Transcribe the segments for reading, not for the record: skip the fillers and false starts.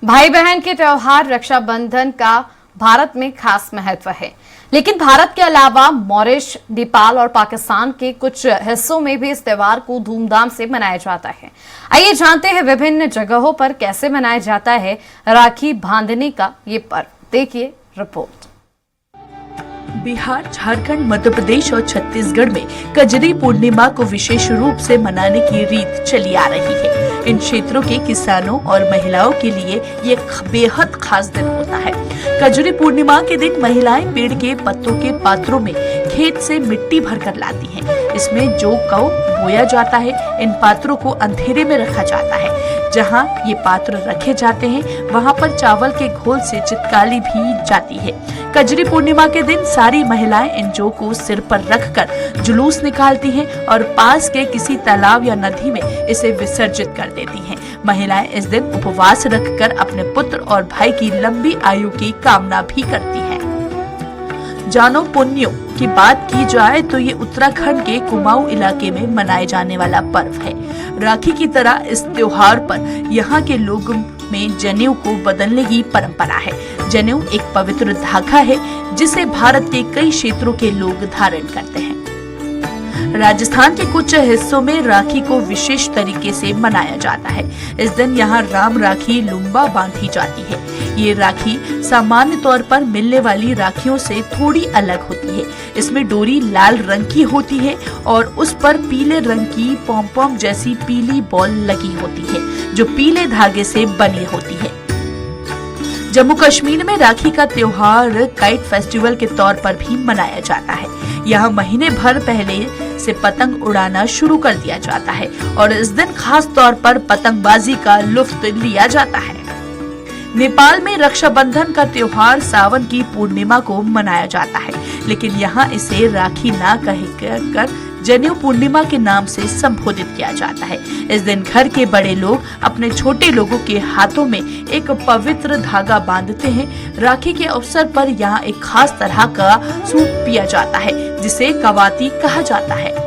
भाई बहन के त्योहार रक्षाबंधन का भारत में खास महत्व है, लेकिन भारत के अलावा मॉरिशस, नेपाल और पाकिस्तान के कुछ हिस्सों में भी इस त्योहार को धूमधाम से मनाया जाता है। आइए जानते हैं विभिन्न जगहों पर कैसे मनाया जाता है राखी बांधने का ये पर्व। देखिए रिपोर्ट। बिहार, झारखंड, मध्य प्रदेश और छत्तीसगढ़ में कजरी पूर्णिमा को विशेष रूप से मनाने की रीत चली आ रही है। इन क्षेत्रों के किसानों और महिलाओं के लिए ये बेहद खास दिन होता है। कजरी पूर्णिमा के दिन महिलाएं पेड़ के पत्तों के पात्रों में खेत से मिट्टी भरकर लाती हैं। इसमें जौ कौ बोया जाता है। इन पात्रों को अंधेरे में रखा जाता है। जहां ये पात्र रखे जाते हैं वहां पर चावल के घोल से चितकाली भी जाती है। कजरी पूर्णिमा के दिन सारी महिलाएं इन जौ को सिर पर रखकर जुलूस निकालती हैं और पास के किसी तालाब या नदी में इसे विसर्जित कर देती हैं। महिलाएं इस दिन उपवास रखकर अपने पुत्र और भाई की लंबी आयु की कामना भी करती हैं। जानो पुण्यों की बात की जाए तो ये उत्तराखंड के कुमाऊं इलाके में मनाए जाने वाला पर्व है। राखी की तरह इस त्योहार पर यहाँ के लोगों में जनेऊ को बदलने की परंपरा है। जनेऊ एक पवित्र धागा है जिसे भारत के कई क्षेत्रों के लोग धारण करते हैं। राजस्थान के कुछ हिस्सों में राखी को विशेष तरीके से मनाया जाता है। इस दिन यहाँ राम राखी लुम्बा बांधी जाती है। ये राखी सामान्य तौर पर मिलने वाली राखियों से थोड़ी अलग होती है। इसमें डोरी लाल रंग की होती है और उस पर पीले रंग की पॉम जैसी पीली बॉल लगी होती है जो पीले धागे से बनी होती है। जम्मू कश्मीर में राखी का त्योहार काइट फेस्टिवल के तौर पर भी मनाया जाता है। यहाँ महीने भर पहले से पतंग उड़ाना शुरू कर दिया जाता है और इस दिन खास तौर पर पतंगबाजी का लुत्फ लिया जाता है। नेपाल में रक्षाबंधन का त्योहार सावन की पूर्णिमा को मनाया जाता है, लेकिन यहाँ इसे राखी ना कहकर जनेऊ पूर्णिमा के नाम से संबोधित किया जाता है। इस दिन घर के बड़े लोग अपने छोटे लोगों के हाथों में एक पवित्र धागा बांधते हैं। राखी के अवसर पर यहाँ एक खास तरह का सूप पिया जाता है जिसे कवाती कहा जाता है।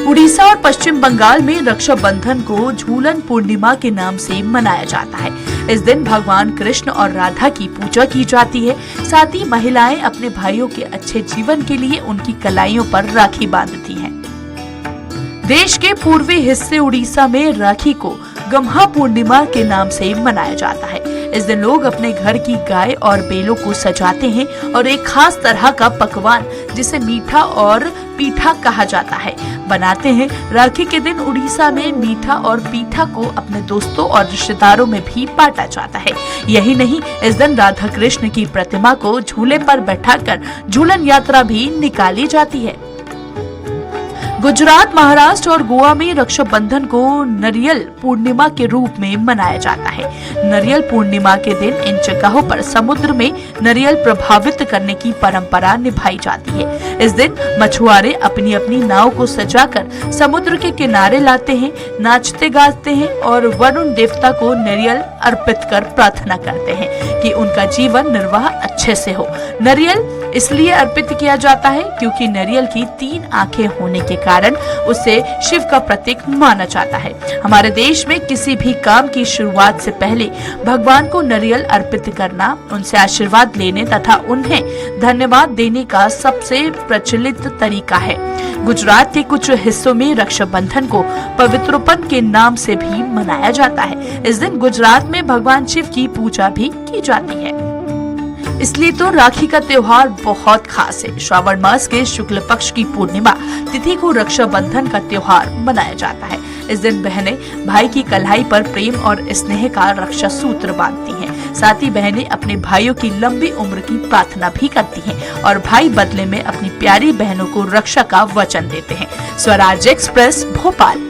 उड़ीसा और पश्चिम बंगाल में रक्षाबंधन को झूलन पूर्णिमा के नाम से मनाया जाता है। इस दिन भगवान कृष्ण और राधा की पूजा की जाती है। साथ ही महिलाएं अपने भाइयों के अच्छे जीवन के लिए उनकी कलाइयों पर राखी बांधती हैं। देश के पूर्वी हिस्से उड़ीसा में राखी को गम्हा पूर्णिमा के नाम से मनाया जाता है। इस दिन लोग अपने घर की गाय और बैलों को सजाते हैं और एक खास तरह का पकवान जिसे मीठा और पीठा कहा जाता है बनाते हैं। राखी के दिन उड़ीसा में मीठा और पीठा को अपने दोस्तों और रिश्तेदारों में भी बांटा जाता है। यही नहीं, इस दिन राधा कृष्ण की प्रतिमा को झूले पर बैठाकर झूलन यात्रा भी निकाली जाती है। गुजरात, महाराष्ट्र और गोवा में रक्षाबंधन को नरियल पूर्णिमा के रूप में मनाया जाता है। नरियल पूर्णिमा के दिन इन जगहों पर समुद्र में नरियल प्रभावित करने की परंपरा निभाई जाती है। इस दिन मछुआरे अपनी अपनी नाव को सजाकर समुद्र के किनारे लाते हैं, नाचते गाते हैं और वरुण देवता को नरियल अर्पित कर प्रार्थना करते हैं कि उनका जीवन निर्वाह अच्छे से हो। नरियल इसलिए अर्पित किया जाता है क्योंकि नरियल की 3 आंखें होने के कारण उसे शिव का प्रतीक माना जाता है। हमारे देश में किसी भी काम की शुरुआत से पहले भगवान को नरियल अर्पित करना, उनसे आशीर्वाद लेने तथा उन्हें धन्यवाद देने का सबसे प्रचलित तरीका है। गुजरात के कुछ हिस्सों में रक्षाबंधन को पवित्रोपन के नाम से भी मनाया जाता है। इस दिन गुजरात में भगवान शिव की पूजा भी की जाती है। इसलिए तो राखी का त्योहार बहुत खास है। श्रावण मास के शुक्ल पक्ष की पूर्णिमा तिथि को रक्षाबंधन का त्योहार मनाया जाता है। इस दिन बहनें भाई की कलाई पर प्रेम और स्नेह का रक्षा सूत्र बांधती हैं। साथ ही बहनें अपने भाइयों की लंबी उम्र की प्रार्थना भी करती हैं और भाई बदले में अपनी प्यारी बहनों को रक्षा का वचन देते हैं। स्वराज एक्सप्रेस, भोपाल।